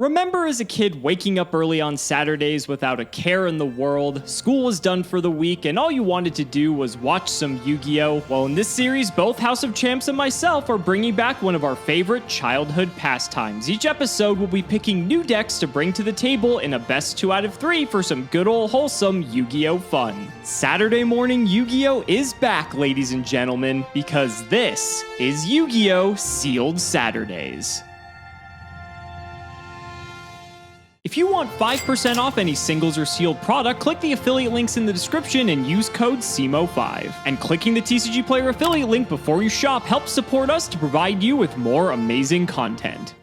Remember as a kid waking up early on Saturdays without a care in the world, school was done for the week, and all you wanted to do was watch some Yu-Gi-Oh! Well, in this series, both House of Champs and myself are bringing back one of our favorite childhood pastimes. Each episode will be picking new decks to bring to the table in a best 2 out of 3 for some good old wholesome Yu-Gi-Oh! Fun. Saturday morning Yu-Gi-Oh! Is back, ladies and gentlemen, because this is Yu-Gi-Oh! Sealed Saturdays. If you want 5% off any singles or sealed product, click the affiliate links in the description and use code CIMOOOoooo5. And clicking the TCG Player affiliate link before you shop helps support us to provide you with more amazing content.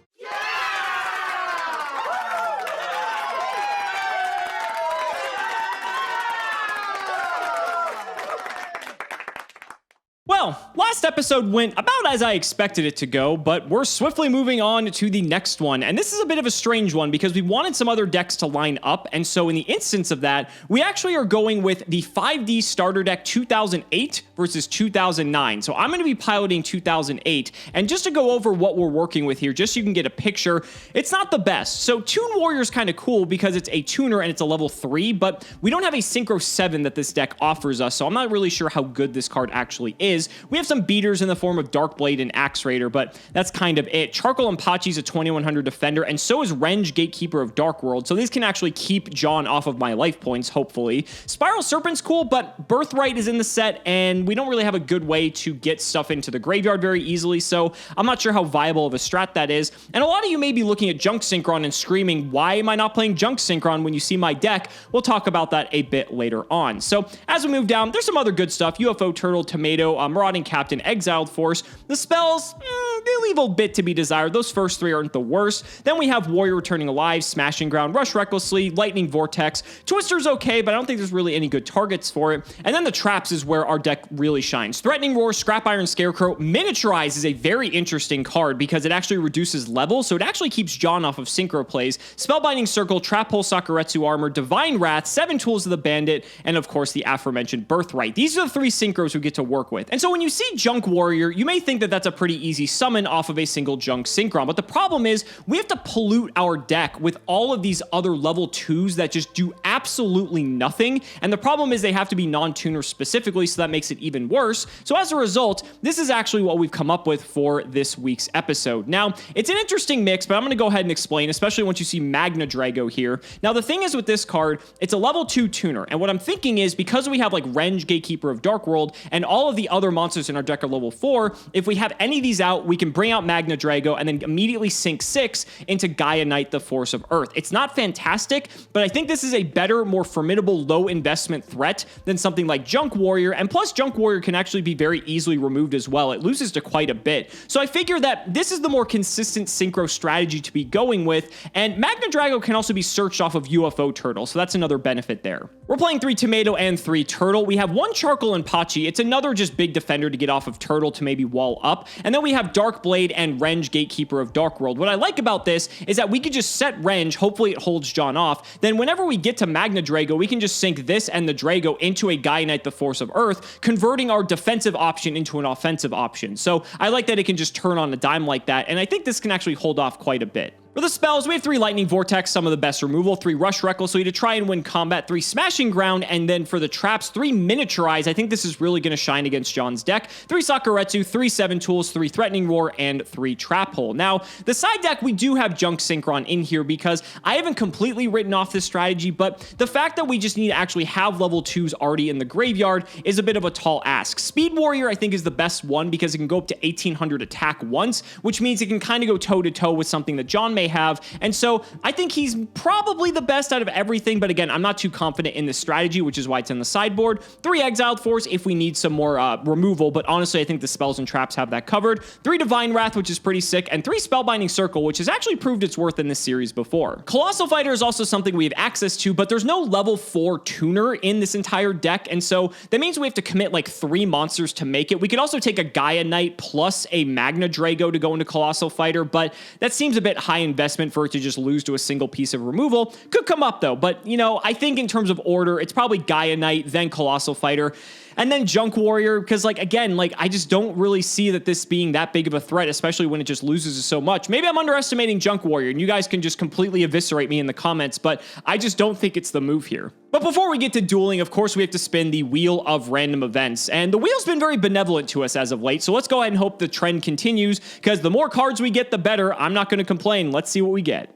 Well, last episode went about as I expected it to go, but we're swiftly moving on to the next one. And this is a bit of a strange one because we wanted some other decks to line up. And so in the instance of that, we actually are going with the 5D starter deck 2008 versus 2009. So I'm going to be piloting 2008. And just to go over what we're working with here, just so you can get a picture, it's not the best. So Toon Warrior is kind of cool because it's a tuner and it's a level 3, but we don't have a Synchro 7 that this deck offers us. So I'm not really sure how good this card actually is. We have some beaters in the form of Darkblade and Axe Raider, but that's kind of it. Charcoal Ampachi's a 2100 defender, and so is Renge, Gatekeeper of Dark World, so these can actually keep John off of my life points, hopefully. Spiral Serpent's cool, but Birthright is in the set, and we don't really have a good way to get stuff into the graveyard very easily, so I'm not sure how viable of a strat that is. And a lot of you may be looking at Junk Synchron and screaming, why am I not playing Junk Synchron when you see my deck? We'll talk about that a bit later on. So as we move down, there's some other good stuff. UFO Turtle, Tomato, Marauding Captain, Exiled Force. The spells, they leave a bit to be desired. Those first 3 aren't the worst. Then we have Warrior Returning Alive, Smashing Ground, Rush Recklessly, Lightning Vortex. Twister's okay, but I don't think there's really any good targets for it. And then the traps is where our deck really shines. Threatening Roar, Scrap Iron Scarecrow. Miniaturize is a very interesting card because it actually reduces level, so it actually keeps John off of Synchro plays. Spellbinding Circle, Trap Hole Sakuretsu Armor, Divine Wrath, 7 Tools of the Bandit, and of course the aforementioned Birthright. These are the 3 Synchros we get to work with. And so when you see Junk Warrior, you may think that that's a pretty easy summon off of a single Junk Synchron, but the problem is we have to pollute our deck with all of these other level 2s that just do absolutely nothing, and the problem is they have to be non-tuner specifically, so that makes it even worse. So as a result, this is actually what we've come up with for this week's episode. Now, it's an interesting mix, but I'm going to go ahead and explain, especially once you see Magna Drago here. Now, the thing is with this card, it's a level 2 tuner, and what I'm thinking is because we have like Renge, Gatekeeper of Dark World, and all of the other monsters in our deck are level 4, if we have any of these out, we can bring out Magna Drago and then immediately sink 6 into Gaia Knight, the Force of Earth. It's not fantastic, but I think this is a better, more formidable, low investment threat than something like Junk Warrior, and plus Junk Warrior can actually be very easily removed as well. It loses to quite a bit. So I figure that this is the more consistent Synchro strategy to be going with, and Magna Drago can also be searched off of UFO Turtle, so that's another benefit there. We're playing 3 Tomato and 3 Turtle. We have 1 Charcoal Ampachi. It's another just big defender to get off of Turtle to maybe wall up. And then we have Darkblade and Renge, Gatekeeper of Dark World. What I like about this is that we could just set Renge, hopefully it holds John off. Then whenever we get to Magna Drago, we can just sink this and the Drago into a Gaia Knight, the Force of Earth, converting our defensive option into an offensive option. So I like that it can just turn on a dime like that, and I think this can actually hold off quite a bit. For the spells, we have 3 Lightning Vortex, some of the best removal, 3 Rush Recklessly to try and win combat, 3 Smashing Ground, and then for the traps, 3 Miniaturize. I think this is really going to shine against John's deck. 3 Sakuretsu, 3 7 Tools, 3 Threatening Roar, and 3 Trap Hole. Now, the side deck, we do have Junk Synchron in here because I haven't completely written off this strategy, but the fact that we just need to actually have level 2s already in the graveyard is a bit of a tall ask. Speed Warrior, I think, is the best one because it can go up to 1800 attack once, which means it can kind of go toe-to-toe with something that John may have, and so I think he's probably the best out of everything, but again, I'm not too confident in this strategy, which is why it's in the sideboard. 3 Exiled Force if we need some more removal, but honestly, I think the spells and traps have that covered. 3 Divine Wrath, which is pretty sick, and 3 Spellbinding Circle, which has actually proved its worth in this series before. Colossal Fighter is also something we have access to, but there's no level 4 tuner in this entire deck, and so that means we have to commit like 3 monsters to make it. We could also take a Gaia Knight plus a Magna Drago to go into Colossal Fighter, but that seems a bit high investment for it to just lose to a single piece of removal. Could come up though, but you know, I think in terms of order, it's probably Gaia Knight, then Colossal Fighter, and then Junk Warrior, because like, again, like I just don't really see that this being that big of a threat, especially when it just loses so much. Maybe I'm underestimating Junk Warrior, and you guys can just completely eviscerate me in the comments, but I just don't think it's the move here. But before we get to dueling, of course, we have to spin the Wheel of Random Events, and the wheel's been very benevolent to us as of late, so let's go ahead and hope the trend continues, because the more cards we get, the better. I'm not going to complain. Let's see what we get.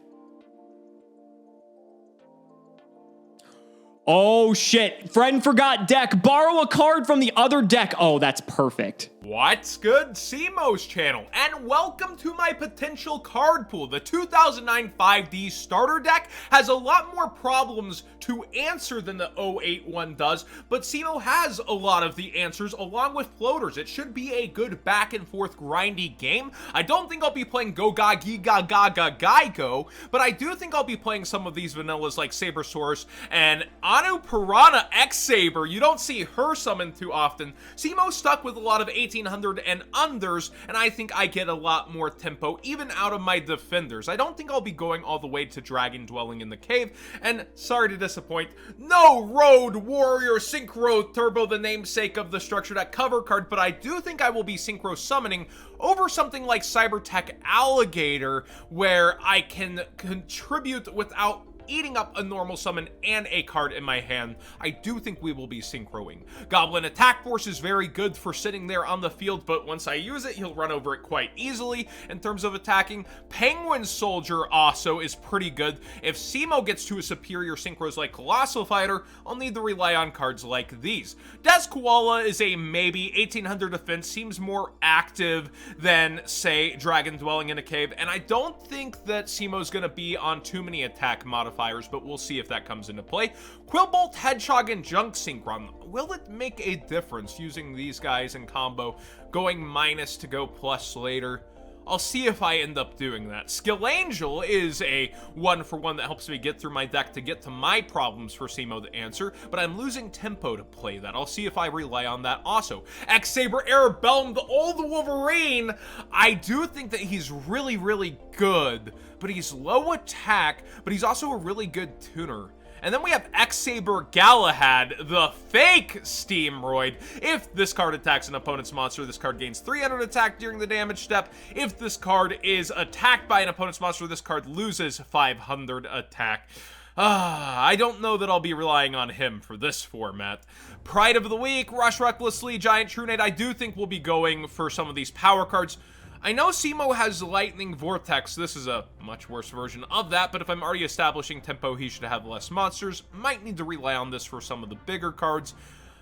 Oh shit, friend forgot deck. Borrow a card from the other deck. Oh, that's perfect. What's good, Cimoooooooo's channel, and welcome to my potential card pool. The 2009 5D starter deck has a lot more problems to answer than the 08 one does, but Cimo has a lot of the answers along with floaters. It should be a good back and forth grindy game. I don't think I'll be playing Go Ga Giga Gaga Geico, but I do think I'll be playing some of these vanillas like Sabersaurus and Anu Piranha X Saber. You don't see her summoned too often. Cimo's stuck with a lot of 1800 and unders, and I think I get a lot more tempo even out of my defenders. I don't think I'll be going all the way to Dragon Dwelling in the Cave, and sorry to disappoint, no Road Warrior Synchro Turbo, the namesake of the structure deck cover card, but I do think I will be synchro summoning over something like Cybertech Alligator, where I can contribute without eating up a normal summon and a card in my hand. I do think we will be synchroing. Goblin Attack Force is very good for sitting there on the field, but once I use it, he'll run over it quite easily in terms of attacking. Penguin Soldier also is pretty good. If Cimo gets to a superior synchros like Colossal Fighter, I'll need to rely on cards like these. Des Koala is a maybe. 1800 defense seems more active than, say, Dragon Dwelling in a Cave, and I don't think that Cimo's gonna be on too many attack modifiers, but we'll see if that comes into play. Quillbolt, Hedgehog, and Junk Synchron. Will it make a difference using these guys in combo, going minus to go plus later? I'll see if I end up doing that. Skill Angel is a 1-for-1 that helps me get through my deck to get to my problems for Cimo to answer, but I'm losing tempo to play that. I'll see if I rely on that also. X-Saber Arabellum, the old Wolverine. I do think that he's really, really good, but he's low attack, but he's also a really good tuner. And then we have X-Saber Galahad, the fake Steamroid. If this card attacks an opponent's monster, this card gains 300 attack during the damage step. If this card is attacked by an opponent's monster, this card loses 500 attack. I don't know that I'll be relying on him for this format. Pride of the Week, Rush Recklessly, Giant Trunade. I do think we'll be going for some of these power cards. I know Cimo has Lightning Vortex. This is a much worse version of that, but if I'm already establishing tempo, he should have less monsters. Might need to rely on this for some of the bigger cards.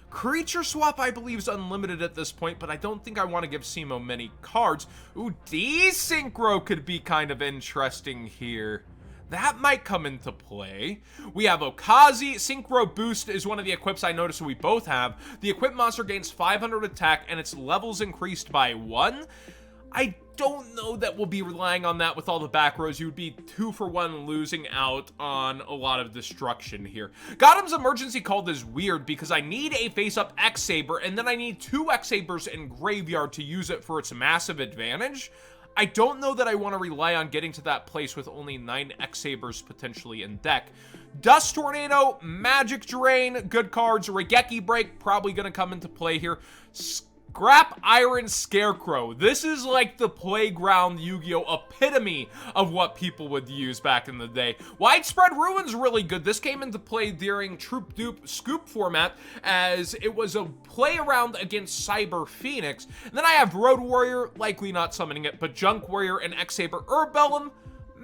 Creature Swap, I believe, is unlimited at this point, but I don't think I want to give Cimo many cards. Ooh, Desynchro could be kind of interesting here. That might come into play. We have Okazi. Synchro Boost is one of the equips I noticed we both have. The equip monster gains 500 attack, and its levels increased by 1. I don't know that we'll be relying on that with all the back rows. You would be 2-for-1 losing out on a lot of destruction here. Gotham's Emergency Call is weird because I need a face-up X-Saber, and then I need 2 X-Sabers in Graveyard to use it for its massive advantage. I don't know that I want to rely on getting to that place with only 9 X-Sabers potentially in deck. Dust Tornado, Magic Drain, good cards. Regeki Break, probably going to come into play here. Scrap Iron Scarecrow. This is like the playground Yu-Gi-Oh! Epitome of what people would use back in the day. Widespread Ruin's really good. This came into play during Troop Dupe Scoop format as it was a play around against Cyber Phoenix. And then I have Road Warrior, likely not summoning it, but Junk Warrior and X-Saber Urbellum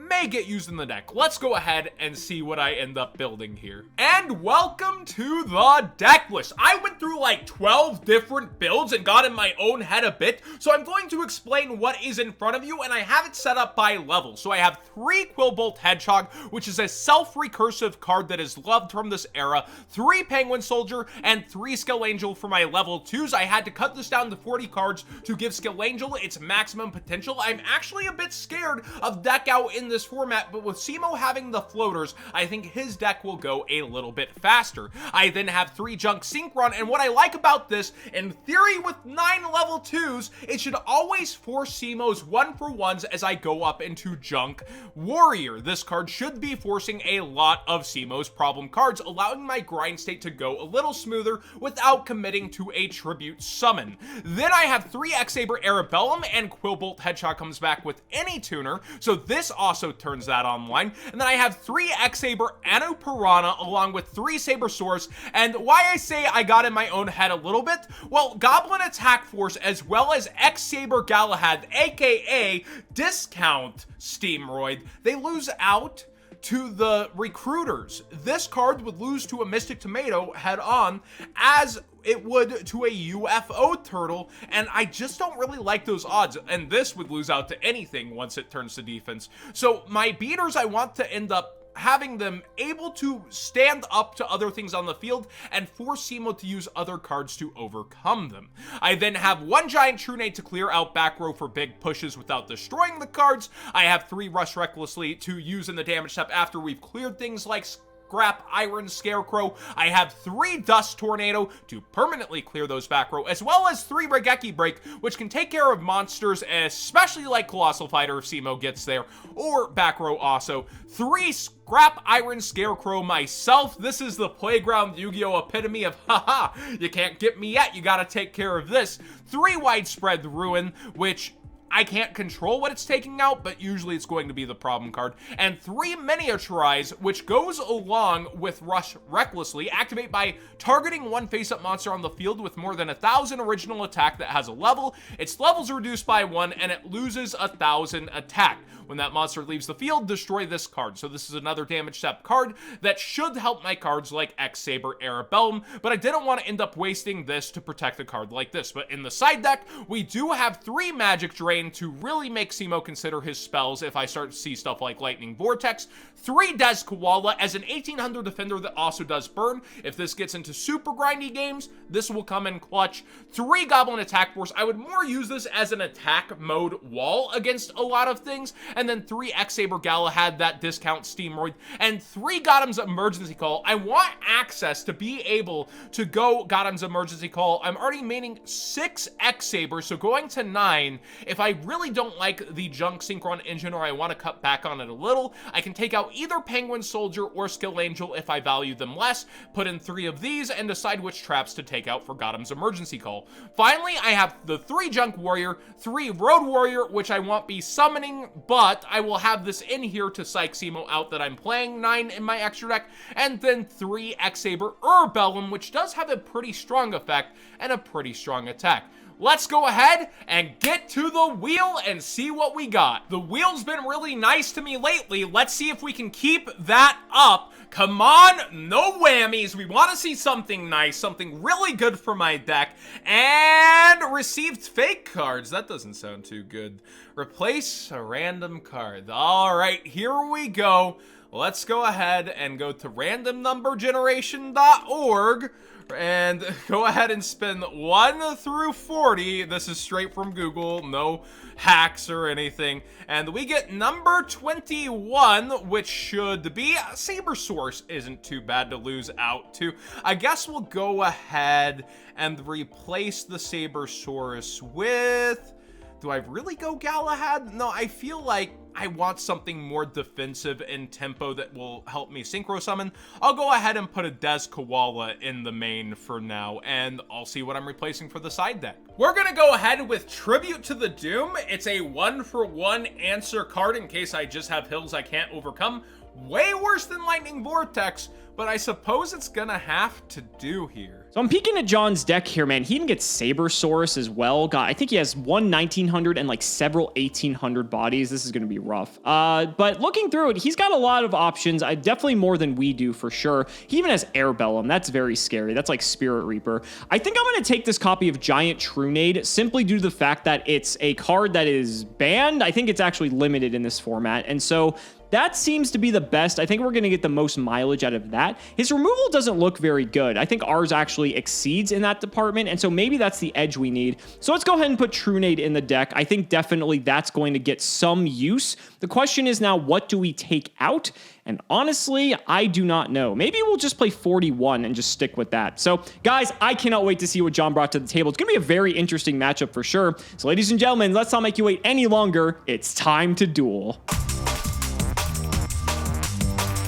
may get used in the deck. Let's go ahead and see what I end up building here. And welcome to the deck list. I went through like 12 different builds and got in my own head a bit, so I'm going to explain what is in front of you, and I have it set up by level. So I have 3 Quillbolt Hedgehog, which is a self-recursive card that is loved from this era, 3 Penguin Soldier, and 3 Skill Angel for my level 2s. I had to cut this down to 40 cards to give Skill Angel its maximum potential. I'm actually a bit scared of deck out in this this format, but with Cimo having the floaters, I think his deck will go a little bit faster. I then have 3 Junk Synchron, and what I like about this, in theory with 9 level 2s, it should always force Cimo's 1-for-1s as I go up into Junk Warrior. This card should be forcing a lot of Cimo's problem cards, allowing my grind state to go a little smoother without committing to a tribute summon. Then I have 3 X-Saber Arabellum, and Quillbolt Headshot comes back with any tuner, so this also turns that online. And then I have 3 X-Saber Anu Piranha along with 3 Sabersaurus, and why I say I got in my own head a little bit, well, Goblin Attack Force as well as X-Saber Galahad, aka Discount Steamroid, they lose out to the recruiters. This card would lose to a Mystic Tomato head on as it would to a UFO turtle, and I just don't really like those odds, and this would lose out to anything once it turns to defense. So my beaters, I want to end up having them able to stand up to other things on the field and force Cimo to use other cards to overcome them. I then have 1 Giant True Nade to clear out back row for big pushes without destroying the cards. I have 3 Rush Recklessly to use in the damage step after we've cleared things like Scrap Iron Scarecrow. I have 3 Dust Tornado to permanently clear those back row, as well as 3 Regeki Break, which can take care of monsters, especially like Colossal Fighter if Cimo gets there, or back row also. 3 Scrap Iron Scarecrow myself. This is the Playground Yu-Gi-Oh! Epitome of, haha, you can't get me yet, you gotta take care of this. 3 Widespread Ruin, which I can't control what it's taking out, but usually it's going to be the problem card. And 3 Miniaturize, which goes along with Rush Recklessly. Activate by targeting 1 face-up monster on the field with more than 1,000 original attack that has a level. Its level's reduced by 1, and it loses 1,000 attack. When that monster leaves the field, destroy this card. So this is another damage step card that should help my cards like X-Saber Arabellum, but I didn't want to end up wasting this to protect a card like this. But in the side deck, we do have 3 Magic Drain to really make Cimo consider his spells if I start to see stuff like Lightning Vortex, 3 Des Koala as an 1800 defender that also does burn. If this gets into super grindy games, this will come in clutch. 3 Goblin Attack Force. I would more use this as an attack mode wall against a lot of things. And then 3 X-Saber Galahad, that discount Steamroid, and 3 Gotham's Emergency Call. I want access to be able to go Gotham's Emergency Call. I'm already maining 6 X-Sabers, so going to 9, if I really don't like the Junk Synchron engine or I want to cut back on it a little, I can take out either Penguin Soldier or Skill Angel if I value them less, put in 3 of these, and decide which traps to take out for Gotham's Emergency Call. Finally, I have the 3 Junk Warrior, 3 Road Warrior, which I won't be summoning, but I will have this in here to psych Cimo out that I'm playing 9 in my extra deck, and then 3 X-Saber Arabellum, which does have a pretty strong effect and a pretty strong attack. Let's go ahead and get to the wheel and see what we got. The wheel's been really nice to me lately. Let's see if we can keep that up. Come on, no whammies. We want to see something nice, something really good for my deck. And received fake cards. That doesn't sound too good. Replace a random card. All right, here we go. Let's go ahead and go to randomnumbergeneration.org and go ahead and spin 1 through 40. This is straight from Google, no hacks or anything. And we get number 21, which should be Sabersaurus. Isn't too bad to lose out to. I guess we'll go ahead and replace the Sabersaurus with... Do I really go Galahad? No, I feel like I want something more defensive in tempo that will help me synchro summon. I'll go ahead and put a Des Koala in the main for now, and I'll see what I'm replacing for the side deck. We're gonna go ahead with Tribute to the Doom. It's a 1-for-1 answer card in case I just have hills I can't overcome. Way worse than Lightning Vortex, but I suppose it's gonna have to do here. So I'm peeking at John's deck here, man. He even gets Sabersaurus as well. God, I think he has 1 1900 and like several 1800 bodies. This is going to be rough. But looking through it, he's got a lot of options. Definitely more than we do for sure. He even has Airbellum. That's very scary. That's like Spirit Reaper. I think I'm going to take this copy of Giant True Nade simply due to the fact that it's a card that is banned. I think it's actually limited in this format. And so that seems to be the best. I think we're going to get the most mileage out of that. that. His removal doesn't look very good. I think ours actually exceeds in that department, and so maybe that's the edge we need. So let's go ahead and put Trunade in the deck. I think definitely that's going to get some use. The question is now, what do we take out? And honestly, I do not know. Maybe we'll just play 41 and just stick with that. So, guys, I cannot wait to see what John brought to the table. It's going to be a very interesting matchup for sure. So, ladies and gentlemen, let's not make you wait any longer. It's time to duel.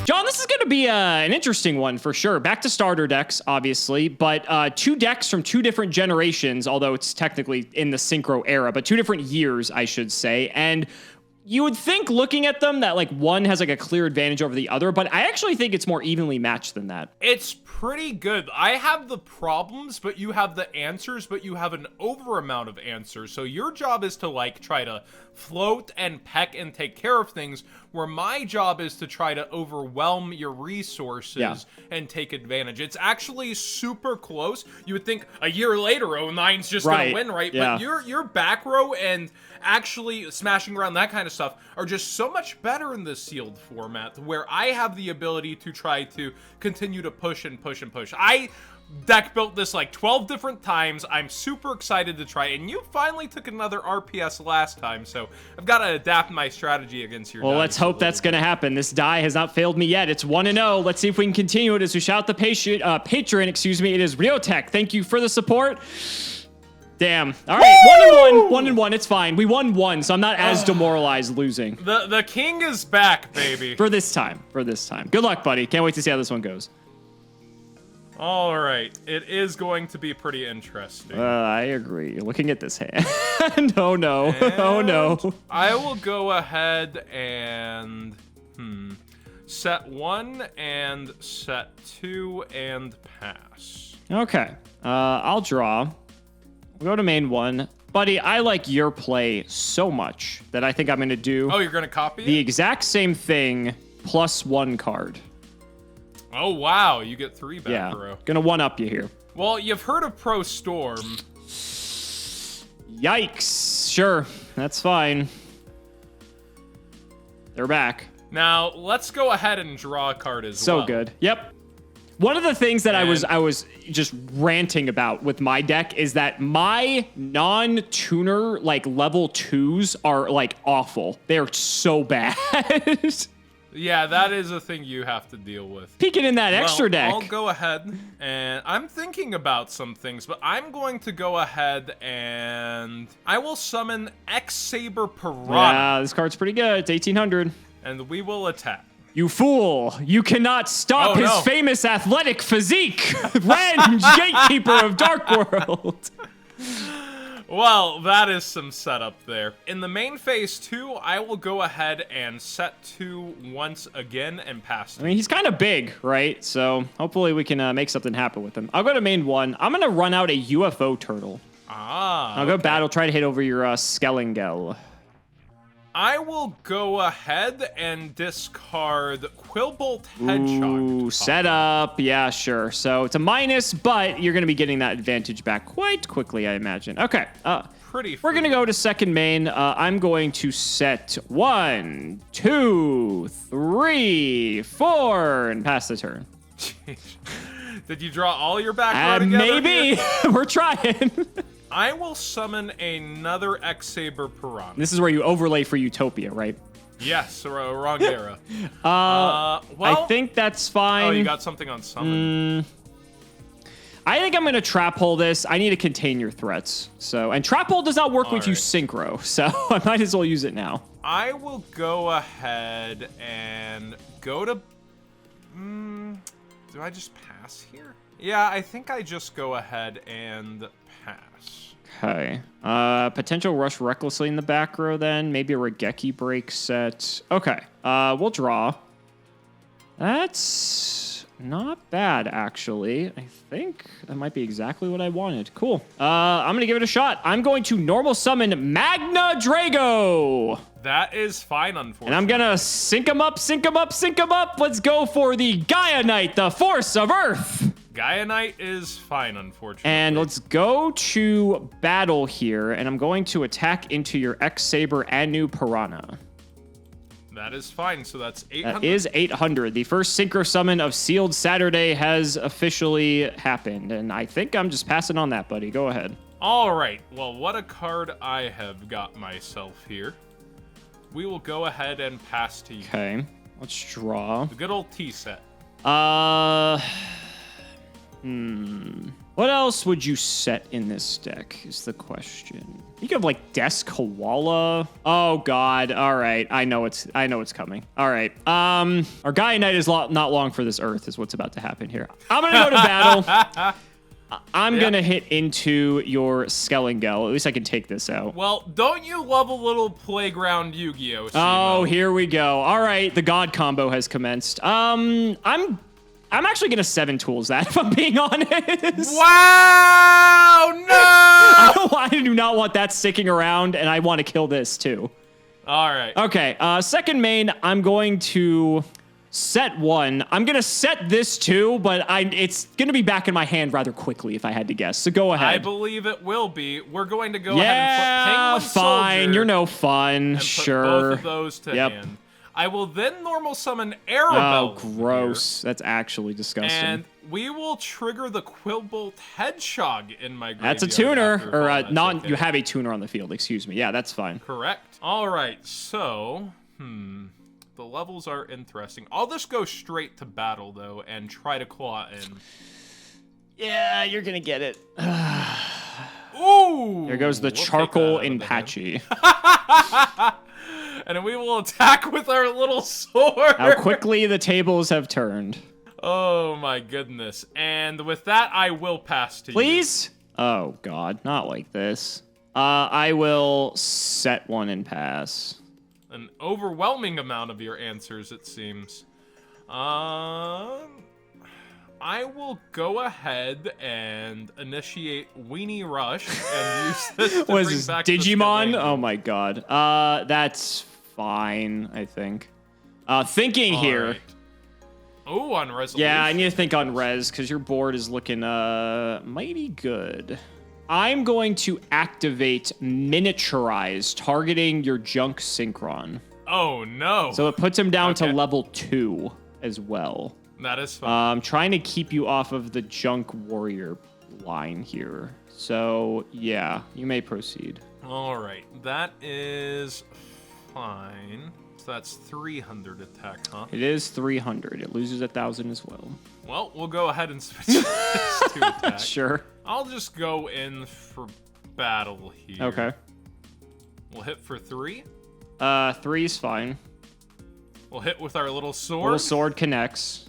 John, this is going to be an interesting one for sure. Back to starter decks, obviously, but 2 decks from 2 different generations, although it's technically in the Synchro era, but 2 different years, I should say. And you would think looking at them that like one has like a clear advantage over the other, but I actually think it's more evenly matched than that. It's pretty good. I have the problems, but you have the answers, but you have an over amount of answers. So your job is to like try to float and peck and take care of things, where my job is to try to overwhelm your resources and take advantage. It's actually super close. You would think a year later 09's just gonna win, right? Yeah. But your back row and actually smashing around that kind of stuff are just so much better in the sealed format, where I have the ability to try to continue to push and push and push. I deck built this like 12 different times. I'm super excited to try, and you finally took another RPS last time, so I've got to adapt my strategy against your. Well, let's hope that's going to happen. This die has not failed me yet. It's 1-0. Let's see if we can continue it as we shout the patron. Excuse me. It is Riotech. Thank you for the support. Damn. All right, 1-1. 1-1. It's fine. We won 1, so I'm not as demoralized losing. The king is back, baby. For this time. Good luck, buddy. Can't wait to see how this one goes. All right, it is going to be pretty interesting. I agree. Looking at this hand. Oh, no. Oh, no. I will go ahead and set 1 and set 2 and pass. Okay. I'll draw. We'll go to main 1. Buddy, I like your play so much that I think I'm going to do... Oh, you're going to copy the it? exact same thing plus 1 card. Oh, wow. You get 3 back row. Gonna one-up you here. Well, you've heard of Pro Storm. Yikes. Sure. That's fine. They're back. Now, let's go ahead and draw a card as well. So good. Yep. One of the things that I was just ranting about with my deck is that my non-tuner, like, level 2s are, like, awful. They're so bad. Yeah, that is a thing you have to deal with. Peeking in that extra deck. I'll go ahead, and I'm thinking about some things, but I'm going to go ahead and I will summon X-Saber Piranha. Yeah, this card's pretty good. It's 1800. And we will attack. You fool! You cannot stop his famous athletic physique! Renge, gatekeeper of Dark World! Well, that is some setup there. In the main phase 2, I will go ahead and set 2 once again and pass 2. I mean, he's kind of big, right? So hopefully we can make something happen with him. I'll go to main 1. I'm going to run out a UFO turtle. I'll go battle, try to hit over your Skellingel. I will go ahead and discard Quillbolt Hedgehog. Ooh, set up. Yeah, sure. So it's a minus, but you're going to be getting that advantage back quite quickly, I imagine. Okay. We're going to go to second main. I'm going to set 1, 2, 3, 4, and pass the turn. Did you draw all your back row together? Maybe. We're trying. I will summon another X-Saber Piranha. This is where you overlay for Utopia, right? Yes, wrong era. Well, I think that's fine. Oh, you got something on summon. I think I'm going to trap hole this. I need to contain your threats. And trap hole does not work with you synchro, so I might as well use it now. I will go ahead and go to... do I just pass here? Yeah, I think I just go ahead and pass. Okay. Potential rush recklessly in the back row then. Maybe a Regeki break set. Okay. We'll draw. That's not bad, actually. I think that might be exactly what I wanted. Cool. I'm going to give it a shot. I'm going to normal summon Magna Drago. That is fine, unfortunately. And I'm going to sync him up, sync him up, sync him up. Let's go for the Gaia Knight, the Force of Earth. Gaia Knight is fine, unfortunately. And let's go to battle here, and I'm going to attack into your X-Saber Anu Piranha. That is fine. So that's 800. That is 800. The first Synchro Summon of Sealed Saturday has officially happened, and I think I'm just passing on that, buddy. Go ahead. All right. Well, what a card I have got myself here. We will go ahead and pass to you. Okay. Let's draw. The good old T set. What else would you set in this deck is the question. You could have like Desk Koala. Oh God. All right. I know it's coming. All right. Our Gaia Knight is not long for this earth is what's about to happen here. I'm going to go to battle. I'm going to hit into your Skellingel. At least I can take this out. Well, don't you love a little playground Yu-Gi-Oh? Oh, here we go. All right. The God combo has commenced. I'm actually going to 7 tools that, if I'm being honest. Wow, no! I do not want that sticking around, and I want to kill this, too. All right. Okay, second main, I'm going to set 1. I'm going to set this, too, but it's going to be back in my hand rather quickly, if I had to guess. So go ahead. I believe it will be. We're going to go ahead and put Penguin fine. Soldier You're no fun. and Sure. put both of those to hand. I will then normal summon Arabelle. Oh, gross. That's actually disgusting. And we will trigger the Quillbolt Hedgehog in my graveyard. That's a tuner. after, Or that's okay. you have a tuner on the field, excuse me. Yeah, that's fine. Correct. All right, so, the levels are interesting. I'll just go straight to battle, though, and try to claw in. Yeah, you're going to get it. Ooh! Here goes the We'll take charcoal that out of the hand. Impatchy. And then we will attack with our little sword. How quickly the tables have turned. Oh my goodness. And with that, I will pass to you. Please? Oh, God. Not like this. I will set 1 and pass. An overwhelming amount of your answers, it seems. I will go ahead and initiate Weenie Rush and use this to What is bring this, back the Digimon? Skellingel. Oh, my God. That's fine, I think. Thinking here. Right. Oh, on resolution. Yeah, I need to think on res, because your board is looking mighty good. I'm going to activate Miniaturize, targeting your Junk Synchron. Oh, no. So it puts him down to Okay. level 2 as well. That is fine. I'm trying to keep you off of the Junk Warrior line here. So, yeah, you may proceed. All right. That is fine. So that's 300 attack, huh? It is 300. It loses 1,000 as well. Well, we'll go ahead and switch this to attack. Sure. I'll just go in for battle here. Okay. We'll hit for 3. 3 is fine. We'll hit with our little sword. Little sword connects.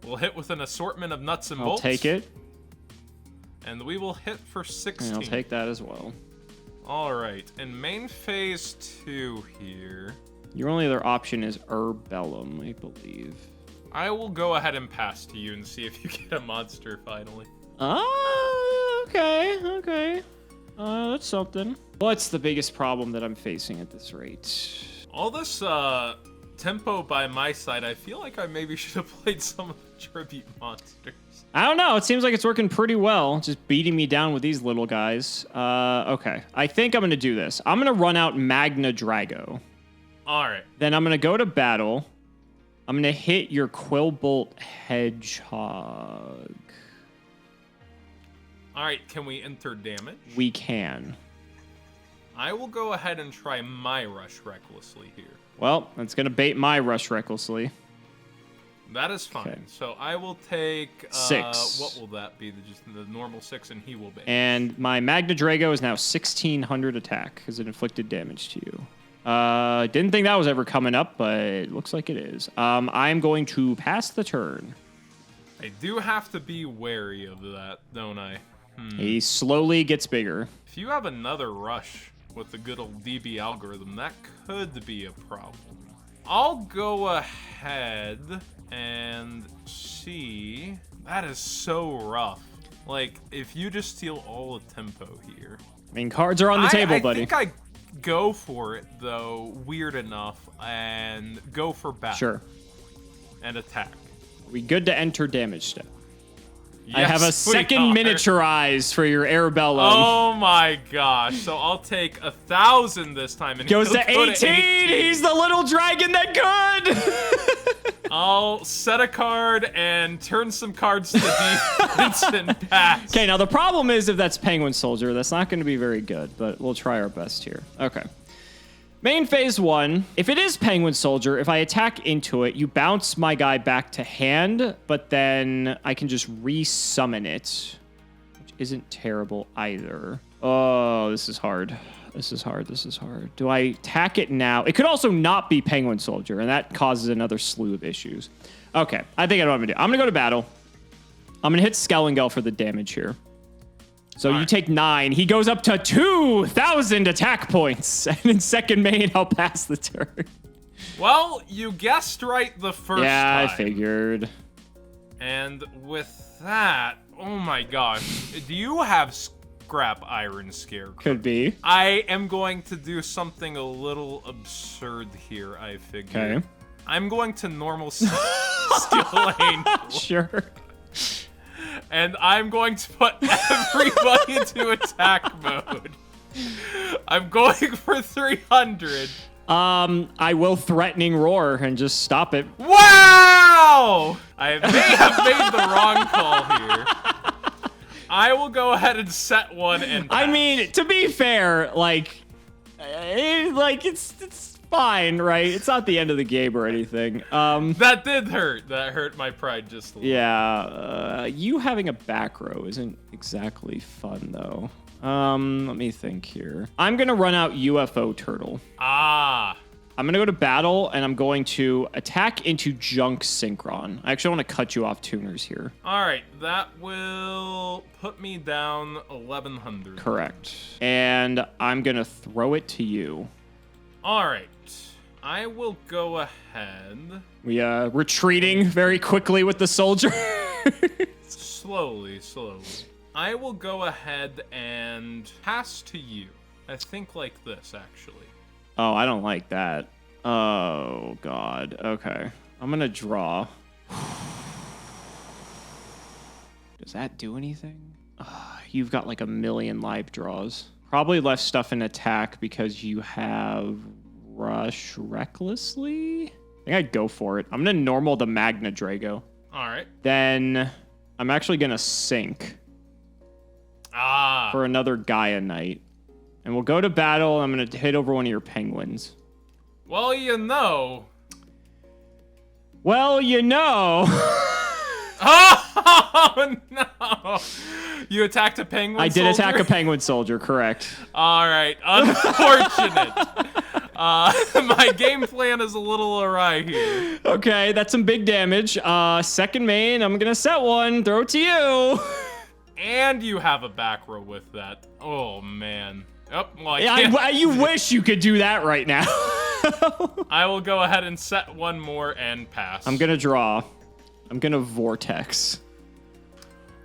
We'll hit with an assortment of nuts and I'll bolts. take it. And we will hit for 16. And I'll take that as well. All right. In main phase 2 here, Your only other option is Herbellum, I believe. I will go ahead and pass to you and see if you get a monster finally. Okay. That's something. What's the biggest problem that I'm facing at this rate? All this tempo by my side, I feel like I maybe should have played some of the tribute monsters. I don't know. It seems like it's working pretty well. Just beating me down with these little guys. Okay. I think I'm going to do this. I'm going to run out Magna Drago. All right. Then I'm going to go to battle. I'm going to hit your Quillbolt Hedgehog. All right. Can we enter damage? We can. I will go ahead and try my rush recklessly here. Well, that's going to bait my Rush recklessly. That is fine. Okay. So I will take 6. What will that be? Just the normal 6, and he will bait. And my Magna Drago is now 1,600 attack because it inflicted damage to you. Didn't think that was ever coming up, but it looks like it is. I'm going to pass the turn. I do have to be wary of that, don't I? He slowly gets bigger. If you have another rush with the good old DB algorithm, that could be a problem. I'll go ahead and see. That is so rough. Like, if you just steal all the tempo here. I mean, cards are on the table, I buddy. think I go for it, though, weird enough, and go for battle. Sure. And attack. We good to enter damage step. I have a Yes, we second are. miniaturized for your Airbellum. Oh my gosh. So I'll take 1,000 this time. And Goes he'll to go 18. He's the little dragon that could. I'll set a card and turn some cards to defense and pass. Okay, now the problem is if that's Penguin Soldier, that's not going to be very good, but we'll try our best here. Okay. Main phase 1. If it is Penguin Soldier, if I attack into it, you bounce my guy back to hand, but then I can just re-summon it, which isn't terrible either. Oh, this is hard. This is hard. This is hard. Do I attack it now? It could also not be Penguin Soldier, and that causes another slew of issues. Okay, I think I know what I'm going to do. I'm going to go to battle. I'm going to hit Skellingel for the damage here. So you take 9. He goes up to 2,000 attack points. And in second main, I'll pass the turn. Well, you guessed right the first time. Yeah, I figured. And with that, oh my gosh. Do you have Scrap Iron Scarecrow? Could be. I am going to do something a little absurd here, I figure. Okay. I'm going to normal skill lane. Sure. And I'm going to put everybody into attack mode. I'm going for 300. I will Threatening Roar and just stop it. Wow! I may have made the wrong call here. I will go ahead and set one and pass. I mean, to be fair, it's fine, right? It's not the end of the game or anything. That did hurt. That hurt my pride just a little. Yeah, you having a back row isn't exactly fun, though. Let me think here. I'm going to run out UFO Turtle. Ah. I'm going to go to battle, and I'm going to attack into Junk Synchron. I actually want to cut you off tuners here. All right, that will put me down 1,100. Correct. And I'm going to throw it to you. All right. I will go ahead. We retreating very quickly with the soldier. Slowly. I will go ahead and pass to you. I think like this, actually. Oh, I don't like that. Oh, God. Okay. I'm going to draw. Does that do anything? You've got like a million live draws. Probably left stuff in attack because you have Rush Recklessly. I think I'd go for it. I'm going to normal the Magna Drago. All right. Then I'm actually going to sink for another Gaia Knight. And we'll go to battle. I'm going to hit over one of your penguins. Well, you know. Oh, no. You attacked a penguin I did soldier? attack a penguin soldier, correct. All right. Unfortunate. My game plan is a little awry here. Okay, that's some big damage. Second main, I'm going to set one. Throw it to you. And you have a back row with that. Oh, man. Oh, well, You wish you could do that right now. I will go ahead and set one more and pass. I'm going to draw. I'm going to Vortex.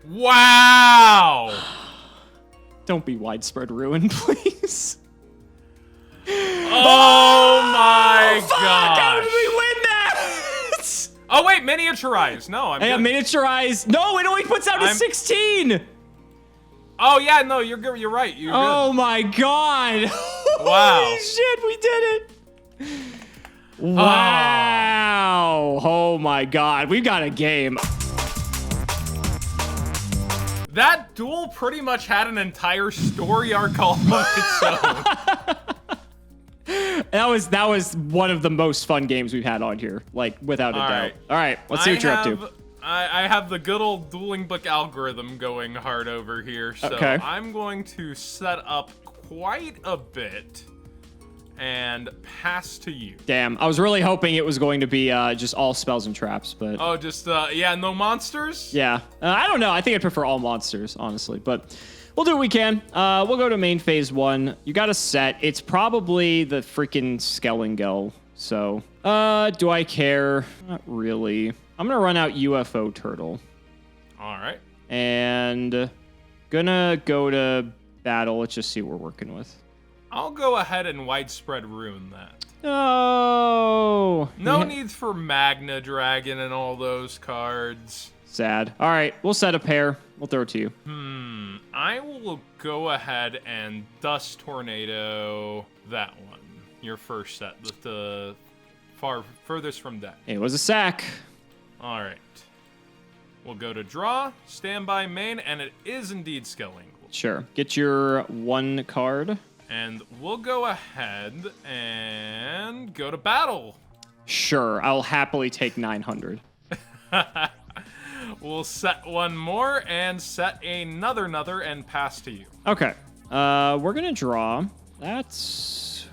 Wow! Don't be Widespread Ruin, please. Oh my fuck! gosh. How did we win that? Oh, wait, miniaturize. No, I'm good. Miniaturize. No, it only puts out to 16. Oh, yeah, no, you're good. You're right. You're Oh, good. my God. Wow. Holy shit, we did it. Wow. Oh, my God. We've got a game. That duel pretty much had an entire story arc all on its own. That was one of the most fun games we've had on here, like without a doubt. Right. All right, let's see what you're up to. I have the good old dueling book algorithm going hard over here, so Okay. I'm going to set up quite a bit and pass to you. Damn, I was really hoping it was going to be just all spells and traps, but Oh, just yeah, no monsters? yeah, I don't know. I think I'd prefer all monsters, honestly, but we'll do what we can. We'll go to main phase 1. You got a set. It's probably the freaking Skellingel. So, do I care? Not really. I'm gonna run out UFO Turtle. All right. And gonna go to battle. Let's just see what we're working with. I'll go ahead and widespread ruin that. Oh. No need for Magna Dragon and all those cards. Sad. All right, we'll set a pair. We'll throw it to you. I will go ahead and Dust Tornado that one. Your first set, the furthest from deck. It was a sack. All right. We'll go to draw, standby main, and it is indeed Skelling. Sure. Get your 1 card. And we'll go ahead and go to battle. Sure, I'll happily take 900. We'll set one more and set another and pass to you. Okay. We're gonna draw. That's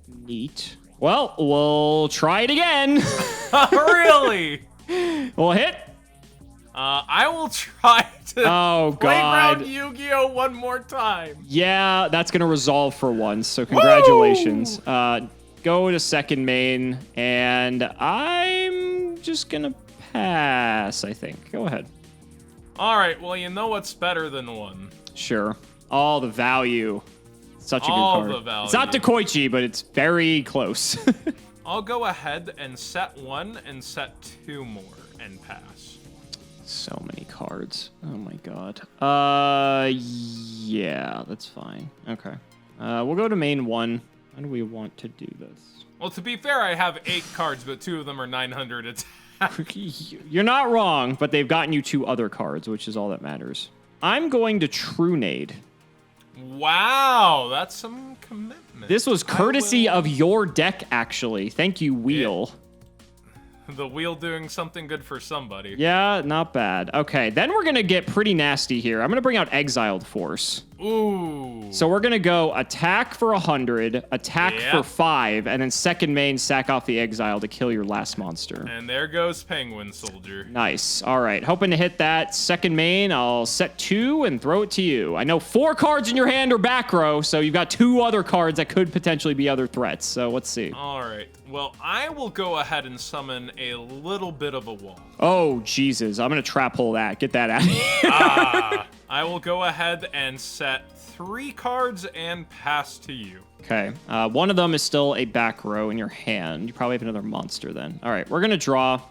neat. Well, we'll try it again. Really? We'll hit. I will try to God. Playground Yu-Gi-Oh! One more time. Yeah, that's gonna resolve for once. So congratulations. Go to second main, and I'm just gonna pass. I think. Go ahead. All right. Well, you know what's better than one? Sure. All the value. Such a good All card. the value. It's not Dekoichi, but it's very close. I'll go ahead and set 1 and set 2 more and pass. So many cards. Oh my god. Yeah, that's fine. Okay. We'll go to main 1. How do we want to do this? Well, to be fair, I have 8 cards, but 2 of them are 900 attack. You're not wrong, but they've gotten you 2 other cards, which is all that matters. I'm going to Trunade. Wow, that's some commitment. This was courtesy of your deck, actually. Thank you, Wheel. The wheel doing something good for somebody. Yeah, not bad. Okay, then we're going to get pretty nasty here. I'm going to bring out Exiled Force. Ooh. So we're going to go attack for 100, attack for 5, and then second main, sack off the Exile to kill your last monster. And there goes Penguin Soldier. Nice. All right, hoping to hit that second main. I'll set 2 and throw it to you. I know 4 cards in your hand are back row, so you've got 2 other cards that could potentially be other threats. So let's see. All right. Well, I will go ahead and summon a little bit of a wall. Oh, Jesus. I'm going to trap hole that. Get that out of here. I will go ahead and set 3 cards and pass to you. Okay. One of them is still a back row in your hand. You probably have another monster then. All right. We're going to draw.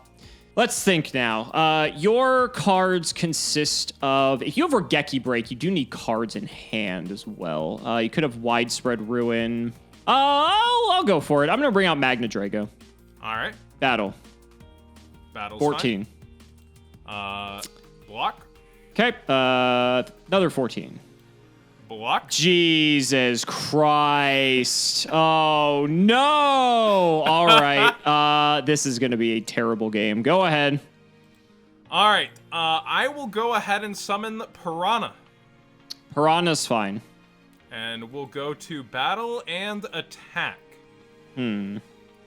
Let's think now. Your cards consist of... If you have Regeki Break, you do need cards in hand as well. You could have Widespread Ruin. I'll go for it. I'm going to bring out Magna Drago. All right. Battle. Battle's 14. Block. Okay. Another 14. Block. Jesus Christ. Oh, no. All right. This is going to be a terrible game. Go ahead. All right. I will go ahead and summon Piranha. Piranha's fine. And we'll go to battle and attack.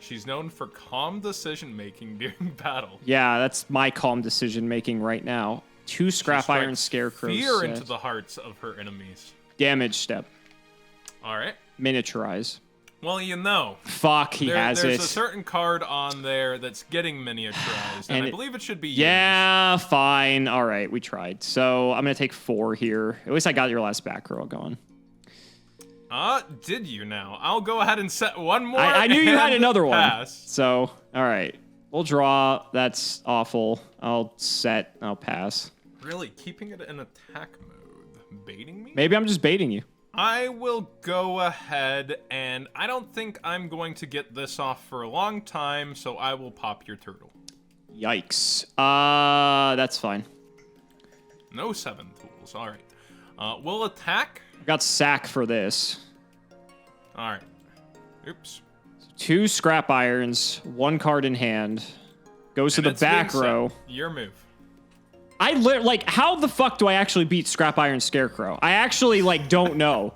She's known for calm decision-making during battle. Yeah, that's my calm decision-making right now. 2 Scrap Iron Scarecrows. Fear into the hearts of her enemies. Damage step. All right. Miniaturize. Well, you know. Fuck, there's a certain card on there that's getting miniaturized, and I believe it should be used. Yeah, fine. All right, we tried. So I'm going to take 4 here. At least I got your last back row going. Did you now? I'll go ahead and set 1 more. I knew you had another pass. one. So, all right. We'll draw. That's awful. I'll set. I'll pass. Really? Keeping it in attack mode? Baiting me? Maybe I'm just baiting you. I will go ahead, and I don't think I'm going to get this off for a long time, so I will pop your turtle. Yikes. That's fine. No 7 tools. All right. We'll attack. I got sack for this. All right. Oops. 2 Scrap Irons, 1 card in hand. Goes to the back row. Your move. How the fuck do I actually beat Scrap Iron Scarecrow? I actually, don't know.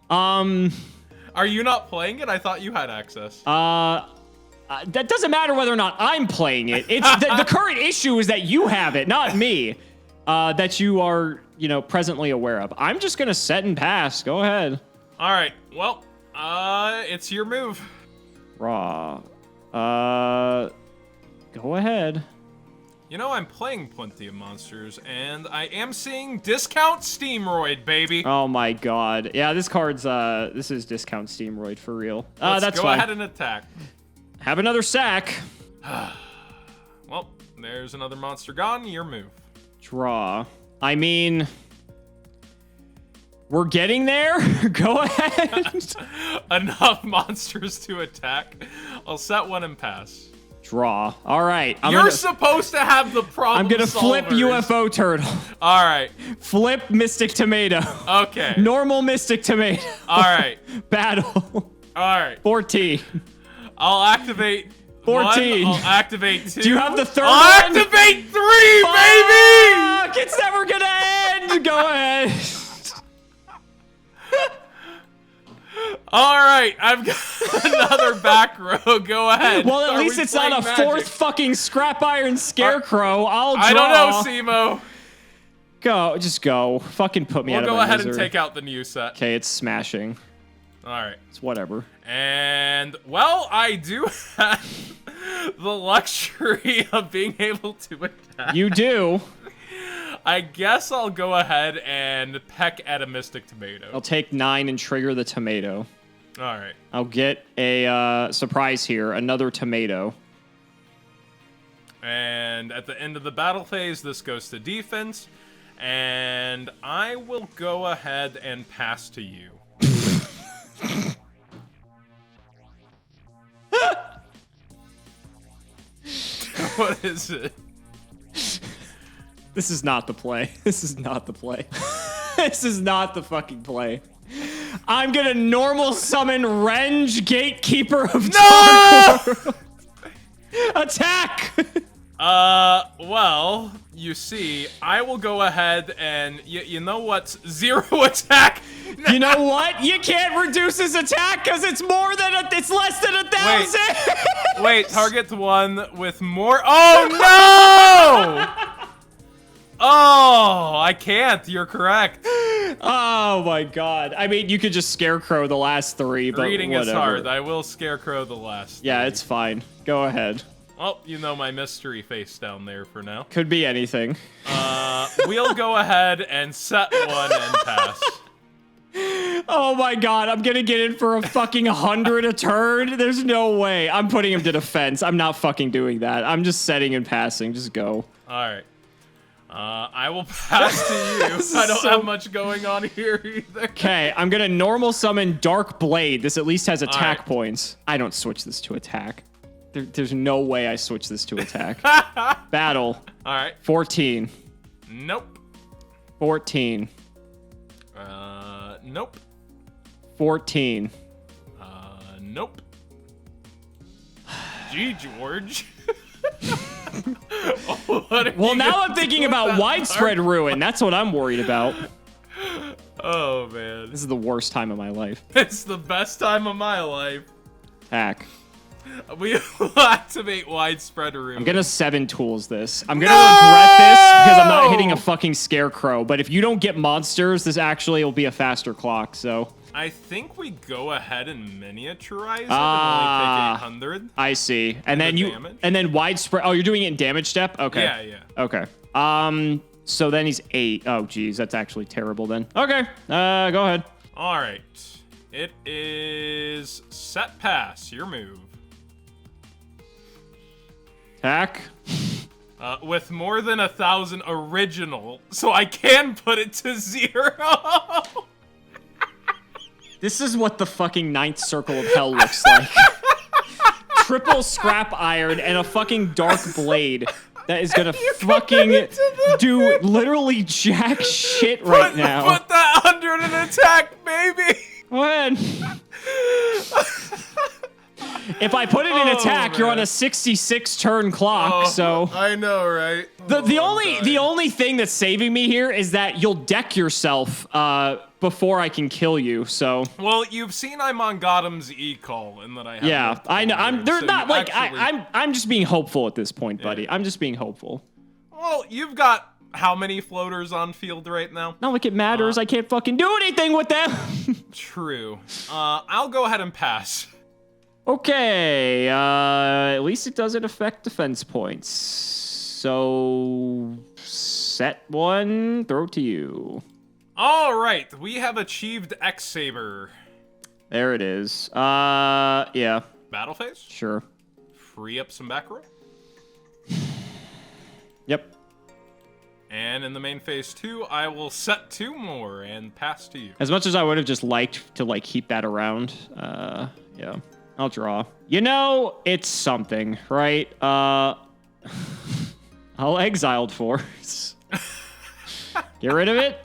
Are you not playing it? I thought you had access. That doesn't matter whether or not I'm playing it. It's the current issue is that you have it, not me. That you are, presently aware of. I'm just gonna set and pass. Go ahead. All right. Well, it's your move. Raw. Go ahead. I'm playing plenty of monsters, and I am seeing Discount Steamroid, baby. Oh my god. Yeah, this card's, this is Discount Steamroid for real. Let's that's go fine. ahead and attack. Have another sack. Well, there's another monster gone. Your move. Draw. I mean, we're getting there. Go ahead. Enough monsters to attack. I'll set one and pass. Draw. All right. You're supposed to have the problem. I'm gonna flip UFO turtle. All right. Flip Mystic Tomato. Okay. Normal Mystic Tomato. All right. Battle. All right. 14. I'll activate 14. 1. I'll activate 2. Do you have the third I'll one? activate 3, baby! Fuck, it's never gonna end. Go ahead. All right, I've got another back row. Go ahead. Well, at Are least we it's not a playing fourth Magic? fucking scrap iron scarecrow. I'll draw. I don't know, Cimo. Go, just go. Fucking put me out of my We'll go ahead misery. and take out the new set. Okay, it's smashing. All right. It's whatever. And, well, I do have the luxury of being able to attack. You do. I guess I'll go ahead and peck at a Mystic Tomato. I'll take 9 and trigger the tomato. All right. I'll get a surprise here. Another tomato. And at the end of the battle phase, this goes to defense. And I will go ahead and pass to you. What is it? This is not the play. This is not the play. This is not the fucking play. I'm gonna normal summon Renge, Gatekeeper of Dark. Attack! Well, you see, I will go ahead and, you know what's 0 attack? You know what? You can't reduce his attack because it's more than it's less than 1,000. Wait, target one with more. Oh no! Oh, I can't. You're correct. Oh my god. I mean, you could just scarecrow the last 3, but Reading whatever. is hard. I will scarecrow the last. Yeah, 3. it's fine. Go ahead. Well, you know my mystery face down there for now. Could be anything. We'll go ahead and set one and pass. Oh my god, I'm gonna get in for a fucking 100 a turn? There's no way. I'm putting him to defense. I'm not fucking doing that. I'm just setting and passing. Just go. Alright. I will pass to you. I don't have much going on here either. Okay, I'm gonna normal summon Dark Blade. This at least has attack Alright. points. I don't switch this to attack. There's no way I switch this to attack. Battle. Alright. 14. Nope. 14. Nope. 14. Nope. Gee, George. Well, now I'm thinking about widespread ruin. That's what I'm worried about. Oh, man. This is the worst time of my life. It's the best time of my life. Attack. We will activate widespread ruin. I'm gonna 7 tools this. I'm gonna regret this because I'm not hitting a fucking scarecrow. But if you don't get monsters, this actually will be a faster clock. So I think we go ahead and miniaturize it and only take 800. I see. And then damage? and then widespread. Oh, you're doing it in damage step. Okay. Yeah, yeah. Okay. So then he's 8. Oh, geez, that's actually terrible. Then. Okay. Go ahead. All right. It is set pass. Your move. Attack. With more than 1,000 original, so I can put it to 0. This is what the fucking 9th circle of hell looks like. Triple scrap iron and a fucking dark blade that is gonna fucking do literally jack shit right now. Put that under an attack, baby. Go ahead. If I put it in attack, you're on a 66 turn clock. So I know, right? the only thing that's saving me here is that you'll deck yourself before I can kill you. So well, you've seen I'm on Gotham's e-call, and that I have yeah, I know. They're so not you like actually... I'm just being hopeful at this point, buddy. I'm just being hopeful. Well, you've got how many floaters on field right now? Not like it matters. I can't fucking do anything with them. True. I'll go ahead and pass. Okay, at least it doesn't affect defense points. So, set one, throw to you. All right, we have achieved X-Saber. There it is. Yeah. Battle phase? Sure. Free up some back row. Yep. And in the main phase 2, I will set 2 more and pass to you. As much as I would have just liked to like keep that around, yeah, I'll draw. You know, it's something, right? I'll exiled force. Get rid of it.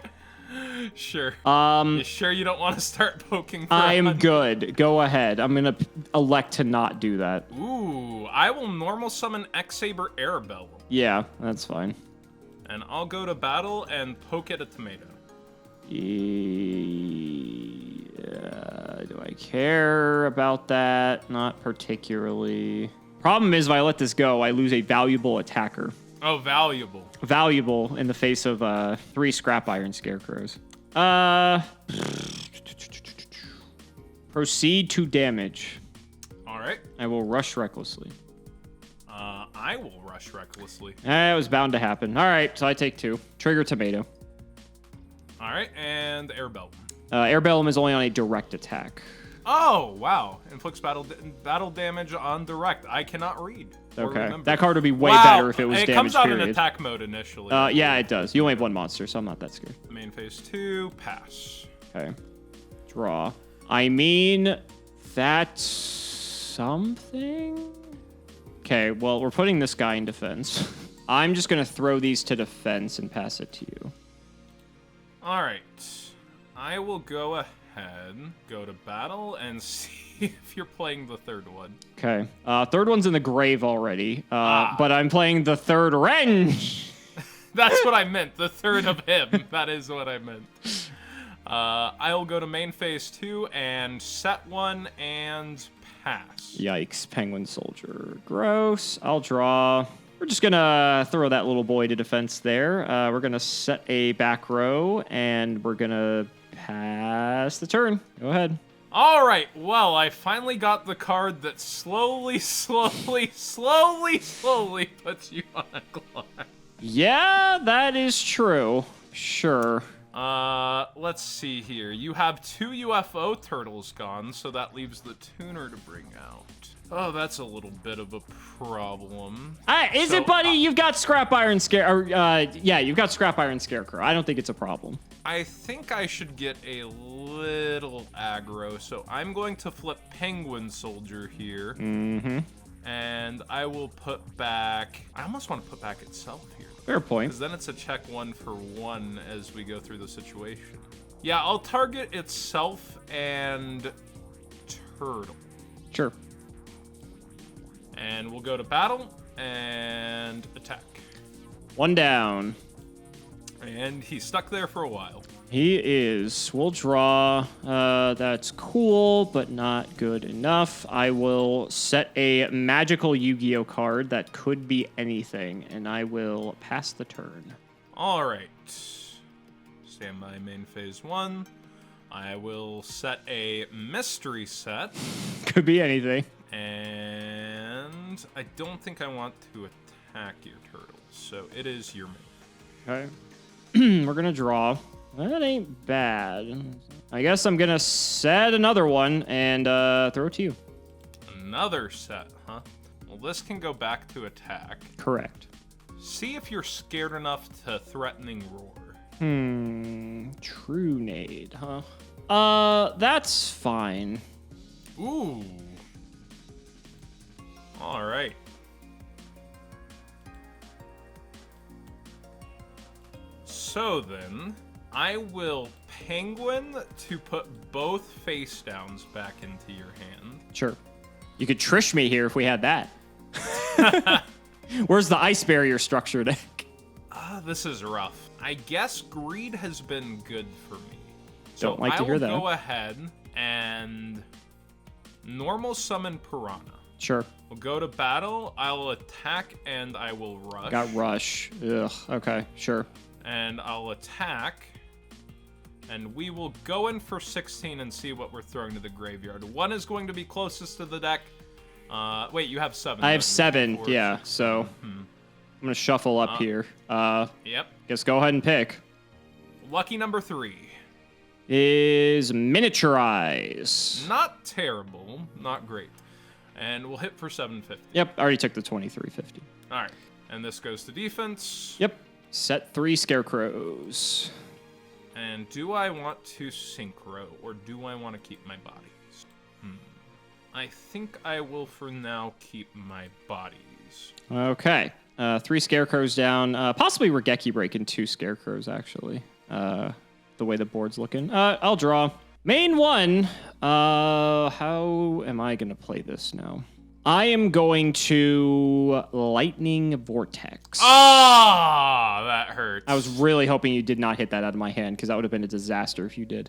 Sure. You sure you don't want to start poking? I'm good. Go ahead. I'm gonna elect to not do that. Ooh, I will normal summon X-Saber Airbell. Yeah, that's fine. And I'll go to battle and poke at a tomato. Yeah, do I care about that? Not particularly. Problem is, if I let this go, I lose a valuable attacker. Oh, valuable. Valuable in the face of 3 scrap iron scarecrows. Proceed to damage. All right. I will rush recklessly. I will rush recklessly. It was bound to happen. All right, so I take 2. Trigger tomato. All right, and Airbell. Airbellum is only on a direct attack. Oh, wow. Inflicts battle damage on direct. I cannot read. Okay. That card would be way better if it was damage, It comes out period. in attack mode initially. Yeah, it does. You only have 1 monster, so I'm not that scared. Main phase 2, pass. Okay. Draw. I mean, that's something? Okay, well, we're putting this guy in defense. I'm just going to throw these to defense and pass it to you. All right. I will go ahead, go to battle, and see if you're playing the third one. Okay. Third one's in the grave already, but I'm playing the third wrench. That's what I meant. The third of him. That is what I meant. I'll go to main phase 2 and set 1 and pass. Yikes. Penguin soldier. Gross. I'll draw. We're just going to throw that little boy to defense there. We're going to set a back row, and we're going to pass the turn. Go ahead. All right. Well, I finally got the card that slowly puts you on a clock. Yeah, that is true. Sure. Let's see here. You have 2 UFO turtles gone, so that leaves the tuner to bring out. Oh, that's a little bit of a problem. Is it, buddy? You've got scrap iron yeah, you've got scrap iron scarecrow. I don't think it's a problem. I think I should get a little aggro, so I'm going to flip penguin soldier here. Mm-hmm. And I will put back... I almost want to put back itself here. Fair point. Because then it's a check 1 for 1 as we go through the situation. Yeah, I'll target itself and turtle. Sure. And we'll go to battle and attack. 1 down. And he's stuck there for a while. He is. We'll draw. That's cool, but not good enough. I will set a magical Yu-Gi-Oh card that could be anything, and I will pass the turn. All right. Stand by main phase 1. I will set a mystery set. Could be anything. And I don't think I want to attack your turtles, so it is your move. Okay. We're going to draw. That ain't bad. I guess I'm going to set another one and throw it to you. Another set, huh? Well, this can go back to attack. Correct. See if you're scared enough to threatening roar. True nade, huh? That's fine. Ooh. All right. So then, I will penguin to put both face downs back into your hand. Sure. You could Trish me here if we had that. Where's the ice barrier structure deck? This is rough. I guess greed has been good for me. So Don't like to hear that. I will go ahead and normal summon Piranha. Sure. We'll go to battle. I'll attack and I will rush. Got rush. Ugh. Okay. Sure. And I'll attack. And we will go in for 16 and see what we're throwing to the graveyard. 1 is going to be closest to the deck. Wait, you have 7. I have 7. Yeah. So I'm gonna shuffle up here. Yep. Guess go ahead and pick. Lucky number 3 is miniaturize. Not terrible. Not great. And we'll hit for 750. Yep. Already took the 2350. All right. And this goes to defense. Yep. Set 3 scarecrows. And do I want to synchro, or do I want to keep my bodies? I think I will for now keep my bodies. Okay. 3 scarecrows down. Possibly Regeki breaking 2 scarecrows, actually. The way the board's looking. I'll draw. Main 1. How am I going to play this now? I am going to Lightning Vortex. Ah, that hurts. I was really hoping you did not hit that out of my hand, because that would have been a disaster if you did.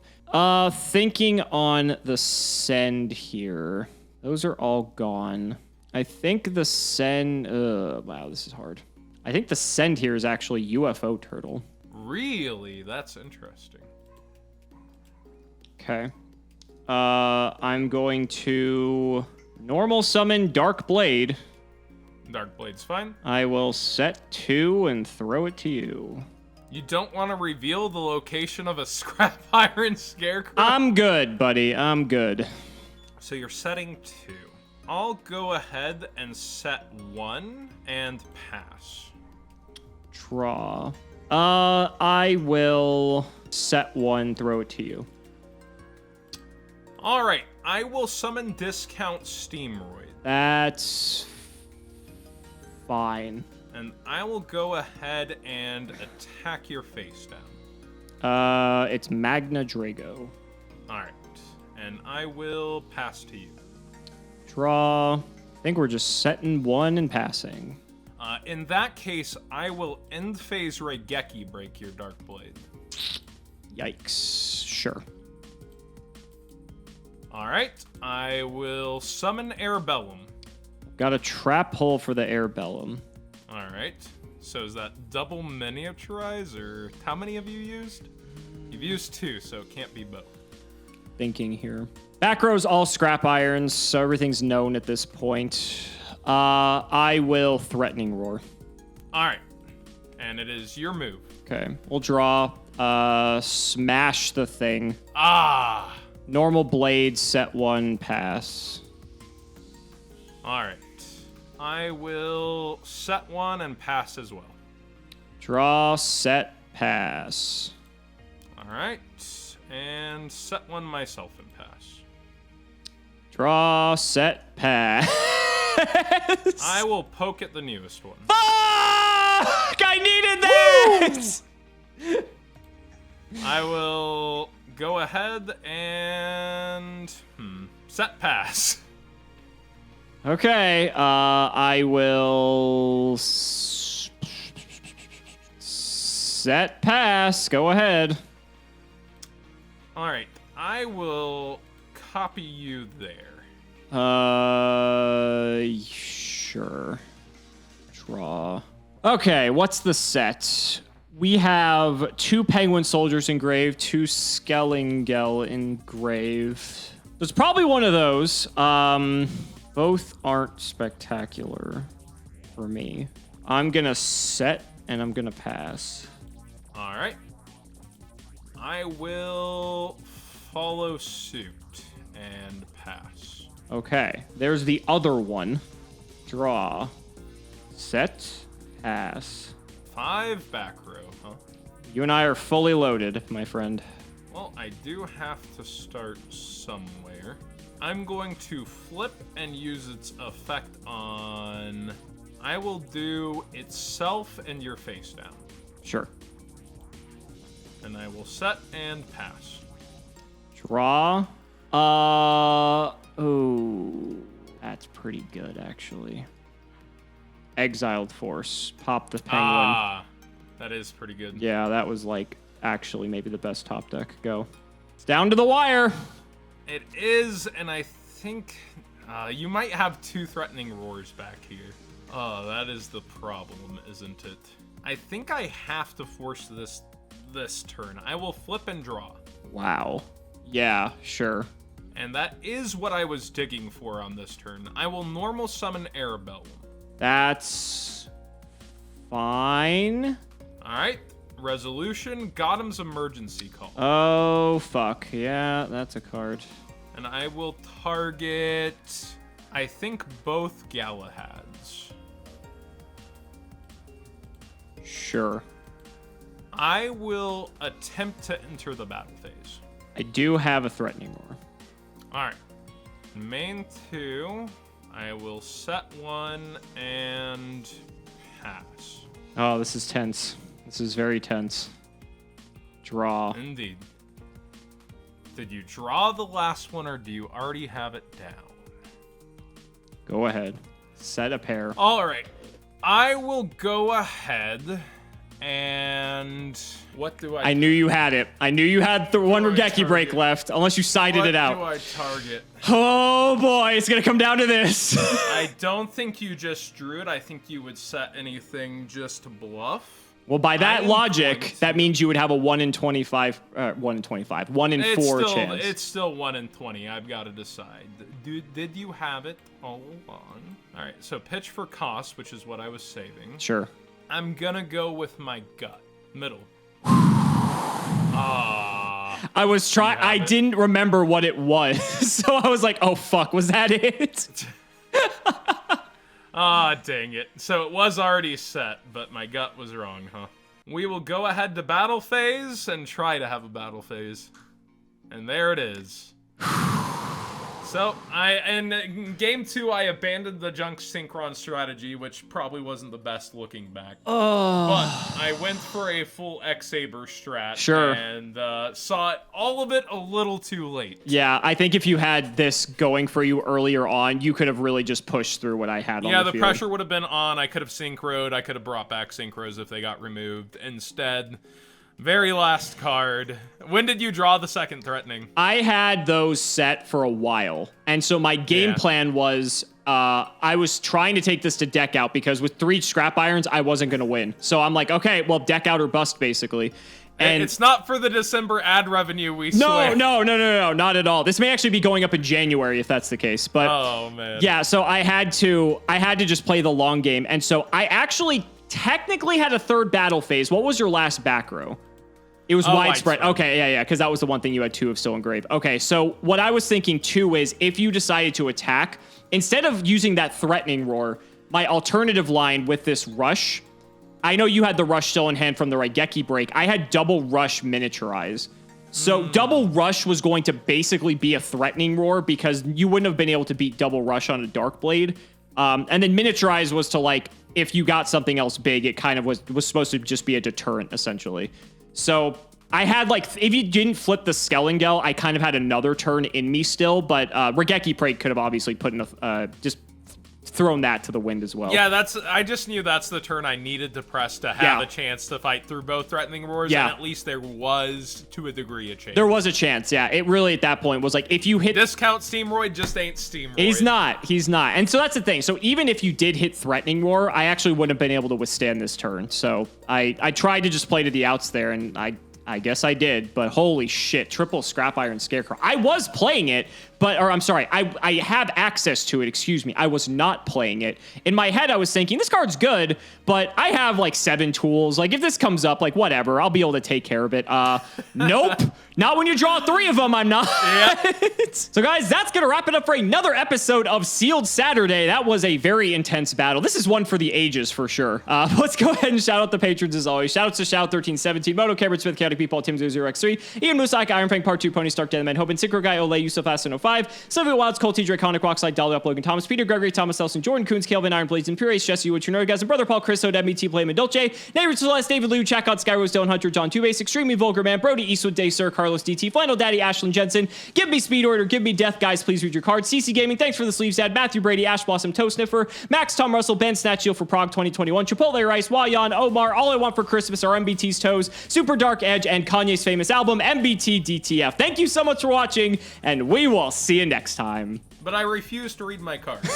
Thinking on the send here. Those are all gone. I think the send... wow, this is hard. I think the send here is actually UFO Turtle. Really? That's interesting. Okay. I'm going to normal summon Dark Blade. Dark Blade's fine. I will set 2 and throw it to you. You don't want to reveal the location of a scrap iron scarecrow? I'm good, buddy. I'm good. So you're setting 2. I'll go ahead and set 1 and pass. Draw. I will set 1, throw it to you. All right, I will summon Discount Steamroid. That's fine. And I will go ahead and attack your face down. It's Magna Drago. All right, and I will pass to you. Draw. I think we're just setting 1 and passing. In that case, I will end phase Regeki break your Dark Blade. Yikes. Sure. All right, I will summon Airbellum. Got a trap hole for the Airbellum. All right, so is that double miniaturize, or how many have you used? You've used 2, so it can't be both. Thinking here. Back row's all scrap irons, so everything's known at this point. I will Threatening Roar. All right, and it is your move. Okay, we'll draw. Smash the thing. Ah! Normal blade, set 1, pass. All right. I will set 1 and pass as well. Draw, set, pass. All right. And set 1 myself and pass. Draw, set, pass. I will poke at the newest one. Fuck! I needed this! I will go ahead and set pass. Okay, I will set pass. Go ahead. All right, I will copy you there. Sure. Draw. Okay, what's the set? We have 2 Penguin Soldiers engraved, 2 Skellingel engraved. There's probably one of those. Both aren't spectacular for me. I'm gonna set and I'm gonna pass. All right. I will follow suit and pass. Okay, there's the other one. Draw. Set. Pass. 5 back row, huh? You and I are fully loaded, my friend. Well, I do have to start somewhere. I'm going to flip and use its effect on... I will do itself and your face down. Sure. And I will set and pass. Draw. Oh, that's pretty good, actually. Exiled Force. Pop the Penguin. Ah, that is pretty good. Yeah, that was like actually maybe the best top deck. Go. It's down to the wire. It is, and I think you might have 2 Threatening Roars back here. Oh, that is the problem, isn't it? I think I have to force this turn. I will flip and draw. Wow. Yeah, sure. And that is what I was digging for on this turn. I will normal summon Airbellum. That's fine. All right. Resolution, Gotham's Emergency Call. Oh, fuck. Yeah, that's a card. And I will target, I think, both Galahads. Sure. I will attempt to enter the battle phase. I do have a threatening roar. All right. Main 2. I will set 1 and pass. Oh, this is tense. This is very tense. Draw. Indeed. Did you draw the last one, or do you already have it down? Go ahead. Set a pair. All right. I will go ahead and... What do I... I knew you had it. I knew you had the one Regeki break target? left, unless you sided it out. What do I target? Oh boy, it's gonna come down to this. I don't think you just drew it. I think you would set anything just to bluff. Well, by that I'm logic, going to- that means you would have a 1 in 25, 1 in 25, 1 in 4 chance. It's still 1 in 20. I've got to decide. Did you have it all along? All right, so pitch for cost, which is what I was saving. Sure. I'm gonna go with my gut. Middle. I was trying. I it. didn't remember what it was, so I was like, "Oh fuck, was that it?" Dang it. So it was already set, but my gut was wrong, huh? We will go ahead to battle phase and try to have a battle phase. And there it is. So, in game 2, I abandoned the junk synchron strategy, which probably wasn't the best looking back. Oh. But I went for a full X-Saber strat. Sure. And saw all of it a little too late. Yeah, I think if you had this going for you earlier on, you could have really just pushed through what I had on Yeah, the the field. pressure would have been on. I could have synchroed. I could have brought back synchros if they got removed. Instead, very last card. When did you draw the second threatening? I had those set for a while, and so my game plan was I was trying to take this to deck out because with 3 scrap irons, I wasn't going to win. So I'm like, okay, well, deck out or bust, basically. And it's not for the December ad revenue, we swear. No, not at all. This may actually be going up in January if that's the case. But oh man. Yeah, so I had to just play the long game, and so I actually technically had a third battle phase. What was your last back row? It was widespread. Okay, yeah, because that was the one thing you had 2 of still engraved. Okay, so what I was thinking too is if you decided to attack, instead of using that threatening roar, my alternative line with this rush, I know you had the rush still in hand from the Raigeki break. I had double rush miniaturize. So double rush was going to basically be a threatening roar because you wouldn't have been able to beat double rush on a dark blade. And then miniaturize was to like, if you got something else big, it kind of was supposed to just be a deterrent essentially. So I had like, if you didn't flip the Skellingel, I kind of had another turn in me still, but Raigeki break could have obviously put in just thrown that to the wind as well. Yeah, I just knew that's the turn I needed to press to have a chance to fight through both threatening roars, and at least there was, to a degree, a chance. There was a chance, yeah. It really, at that point, was like, if you hit... Discount Steamroid just ain't Steamroid. He's not. And so that's the thing. So even if you did hit threatening roar, I actually wouldn't have been able to withstand this turn. So I tried to just play to the outs there, and I guess I did, but holy shit, triple scrap iron scarecrow. I was playing it, I have access to it, excuse me. I was not playing it. In my head, I was thinking, this card's good, but I have like 7 tools. Like if this comes up, like whatever, I'll be able to take care of it. Nope. Not when you draw 3 of them, I'm not. So guys, that's going to wrap it up for another episode of Sealed Saturday. That was a very intense battle. This is one for the ages for sure. Let's go ahead and shout out the patrons as always. Shout out to Shout1317, Moto, Cameron Smith, Chaotic People, Tim00x3, Ian Musak, Iron Fang Part 2, Pony Stark, Deadman, Hope, and Synchro Guy, Ole, Yusuf Aston05, Sylvia Wilds, Cole T. Draconic, Rockside, Dolly Up, Logan Thomas, Peter Gregory, Thomas Nelson, Jordan Coons, Kelvin, Iron Blades, and Pure Ace, Jesse Wood, Trinoy, guys, and Brother Paul, Chris, Hood, MBT, Play, Dolce, Neighbor Celeste, David Liu, Chakot, Skyrose, Dylan Hunter, John Tubase, Extremely Vulgar Man, Brody, Eastwood, Day Sir, Carlos DT, Flannel Daddy, Ashlyn Jensen, Give Me Speed Order, Give Me Death, guys, please read your cards, CC Gaming, thanks for the sleeves, Dad, Matthew Brady, Ash Blossom, Toe Sniffer, Max, Tom Russell, Ben Snatchiel for Prague 2021, Chipotle Rice, Wayan, Omar, All I Want for Christmas are MBT's Toes, Super Dark Edge, and Kanye's famous album, MBT DTF. Thank you so much for watching, and we will see you next time. But I refuse to read my cards.